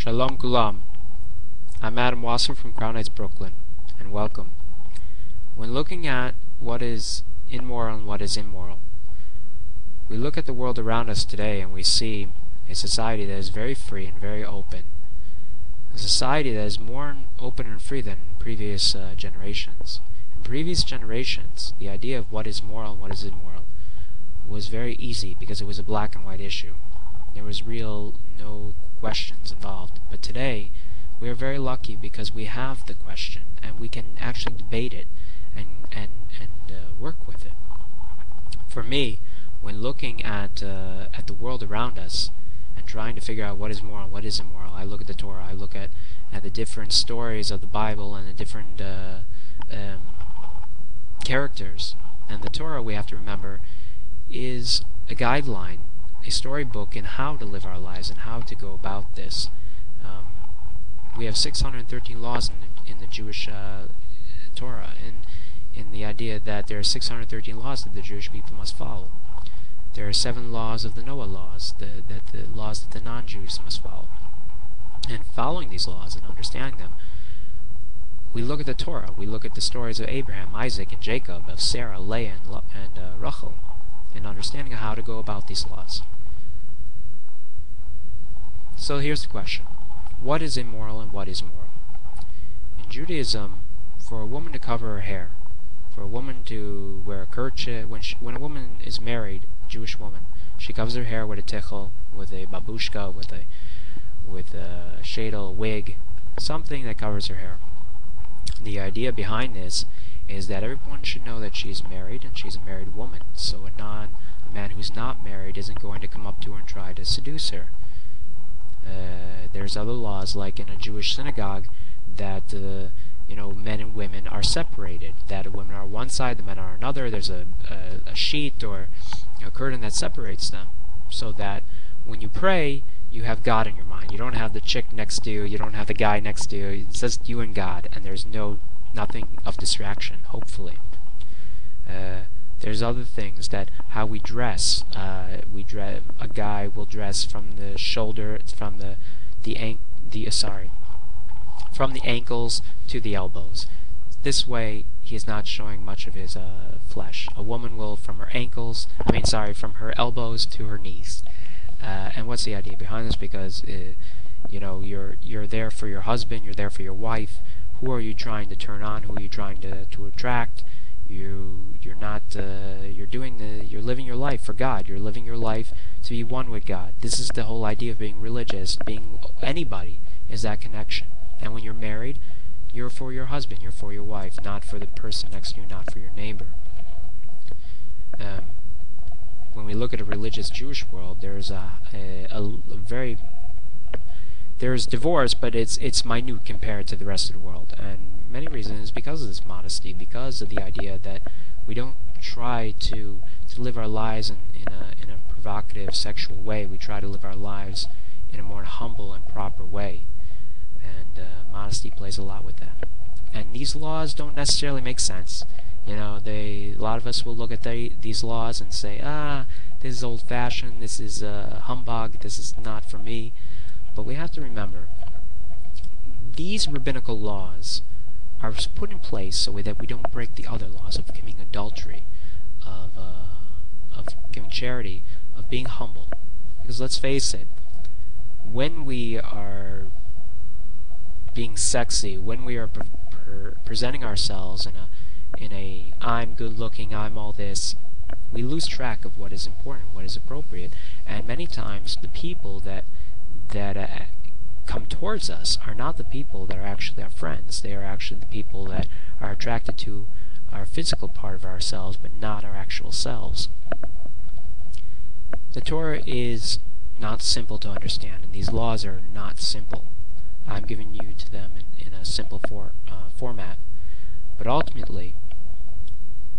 Shalom Kulam. I'm Adam Wasser from Crown Heights, Brooklyn, and welcome. When looking at what is immoral and what is immoral, we look at the world around us today and we see a society that is very free and very open. A society that is more open and free than previous generations. In previous generations, the idea of what is moral and what is immoral was very easy because it was a black and white issue. There was no questions involved. But today, we are very lucky because we have the question and we can actually debate it and work with it. For me, when looking at the world around us and trying to figure out what is moral and what is immoral, I look at the Torah, I look at the different stories of the Bible and the different characters. And the Torah, we have to remember, is a guideline, a storybook in how to live our lives and how to go about this. We have 613 laws in the Jewish Torah, in the idea that there are 613 laws that the Jewish people must follow. There are 7 laws of the Noah laws, the laws that the non-Jews must follow. And following these laws and understanding them, we look at the Torah, we look at the stories of Abraham, Isaac, and Jacob, of Sarah, Leah, and Rachel, in understanding how to go about these laws. So here's the question. What is immoral and what is moral? In Judaism, for a woman to cover her hair, for a woman to wear a kerchief, when a woman is married, a Jewish woman, she covers her hair with a tichel, with a babushka, with a shadel, wig, something that covers her hair. The idea behind this is that everyone should know that she's married and she's a married woman, so a man who's not married isn't going to come up to her and try to seduce her. There's other laws, like in a Jewish synagogue, that men and women are separated, that the women are on one side, the men are on another. There's a sheet or a curtain that separates them, so that when you pray, you have God in your mind. You don't have the chick next to you, you don't have the guy next to you. It's just you and God, and there's nothing of distraction, hopefully. There's other things, that how we dress. A guy will dress from the shoulder, from from the ankles to the elbows. This way, he is not showing much of his flesh. A woman will from her elbows to her knees. And what's the idea behind this? Because you're there for your husband, you're there for your wife. Who are you trying to turn on? Who are you trying to attract? You're living your life for God. You're living your life to be one with God. This is the whole idea of being religious. Being anybody is that connection. And when you're married, you're for your husband, you're for your wife, not for the person next to you, not for your neighbor. When we look at a religious Jewish world, there's there's divorce, but it's minute compared to the rest of the world, and many reasons because of this modesty, because of the idea that we don't try to live our lives in a provocative sexual way. We try to live our lives in a more humble and proper way, and modesty plays a lot with that. And these laws don't necessarily make sense. A lot of us will look at these laws and say, this is old-fashioned, this is humbug, this is not for me. But we have to remember, these rabbinical laws are put in place so that we don't break the other laws of committing adultery, of giving charity, of being humble. Because let's face it, when we are being sexy, when we are presenting ourselves in a I'm good looking, I'm all this, we lose track of what is important, what is appropriate. And many times the people that come towards us are not the people that are actually our friends. They are actually the people that are attracted to our physical part of ourselves, but not our actual selves. The Torah is not simple to understand, and these laws are not simple. I'm giving you to them in a simple format. But ultimately,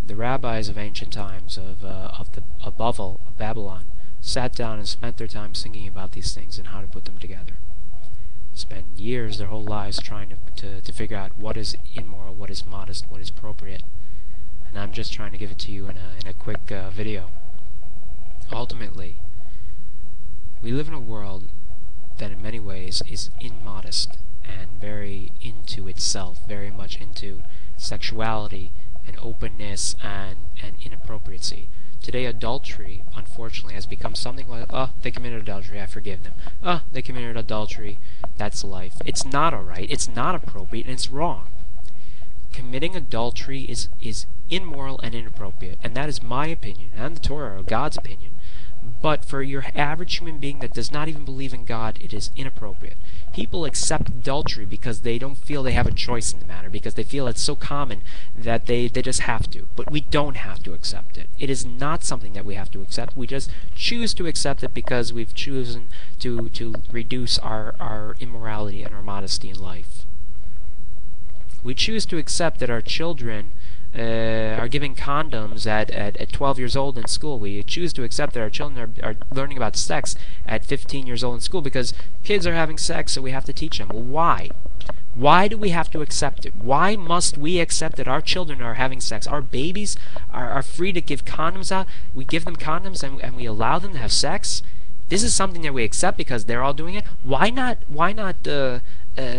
the rabbis of ancient times, of Babylon, sat down and spent their time thinking about these things and how to put them together. Spent years, their whole lives, trying to figure out what is immoral, what is modest, what is appropriate. And I'm just trying to give it to you in a quick video. Ultimately, we live in a world that in in many ways is immodest and very into itself, very much into sexuality and openness and inappropriacy. Today, adultery, unfortunately, has become something like, oh, they committed adultery, I forgive them. Oh, they committed adultery, that's life. It's not alright, it's not appropriate, and it's wrong. Committing adultery is immoral and inappropriate, and that is my opinion, and the Torah, or God's opinion. But for your average human being that does not even believe in God, it is inappropriate. People accept adultery because they don't feel they have a choice in the matter, because they feel it's so common that they just have to. But we don't have to accept it. It is not something that we have to accept. We just choose to accept it because we've chosen to reduce our immorality and our modesty in life. We choose to accept that our children are giving condoms at 12 years old in school. We choose to accept that our children are learning about sex at 15 years old in school because kids are having sex, so we have to teach them. Well, why? Why do we have to accept it? Why must we accept that our children are having sex? Our babies are free to give condoms out. We give them condoms and we allow them to have sex? This is something that we accept because they're all doing it? Why not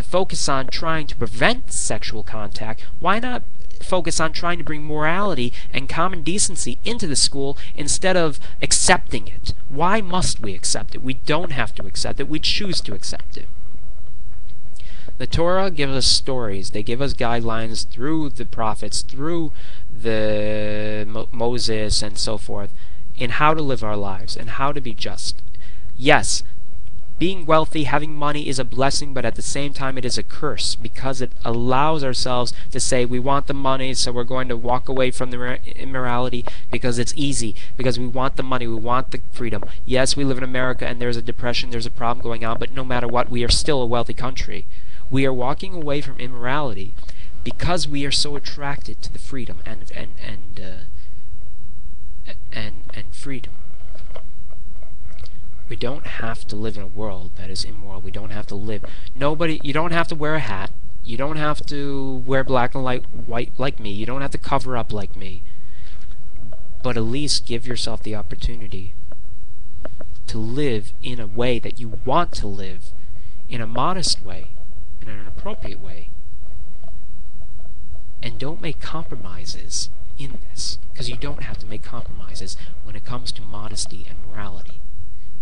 focus on trying to prevent sexual contact? Why not focus on trying to bring morality and common decency into the school instead of accepting it? Why must we accept it? We don't have to accept it. We choose to accept it. The Torah gives us stories. They give us guidelines through the prophets, through the Moses and so forth, in how to live our lives and how to be just. Yes, being wealthy, having money is a blessing, but at the same time it is a curse because it allows ourselves to say we want the money, so we're going to walk away from the immorality because it's easy, because we want the money, we want the freedom. Yes, we live in America and there's a depression, there's a problem going on, but no matter what, we are still a wealthy country. We are walking away from immorality because we are so attracted to the freedom and freedom. We don't have to live in a world that is immoral. We don't have to live. You don't have to wear a hat. You don't have to wear black and white like me. You don't have to cover up like me. But at least give yourself the opportunity to live in a way that you want to live, in a modest way, in an appropriate way. And don't make compromises in this, because you don't have to make compromises when it comes to modesty and morality.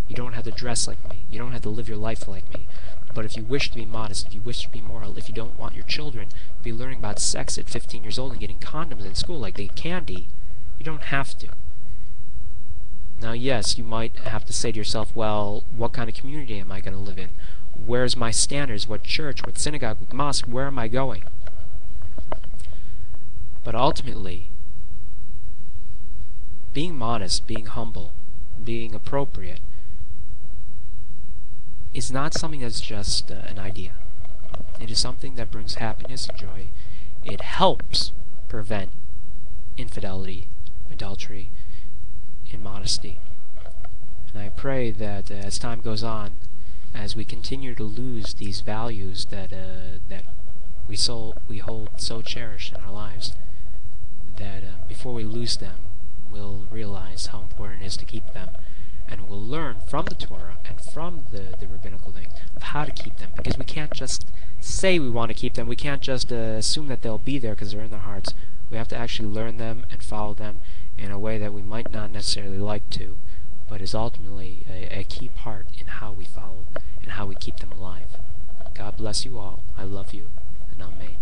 You don't have to dress like me. You don't have to live your life like me. But if you wish to be modest, if you wish to be moral, if you don't want your children to be learning about sex at 15 years old and getting condoms in school like they get candy, you don't have to. Now, yes, you might have to say to yourself, well, what kind of community am I going to live in? Where's my standards? What church? What synagogue? What mosque? Where am I going? But ultimately, being modest, being humble, being appropriate, is not something that's just an idea. It is something that brings happiness and joy. It helps prevent infidelity, adultery, immodesty. And I pray that as time goes on, as we continue to lose these values that we hold so cherished in our lives, that before we lose them, we'll realize how important it is to keep them. And we'll learn from the Torah and from the rabbinical thing of how to keep them. Because we can't just say we want to keep them. We can't just assume that they'll be there because they're in their hearts. We have to actually learn them and follow them in a way that we might not necessarily like to, but is ultimately a key part in how we follow and how we keep them alive. God bless you all. I love you, and Amen.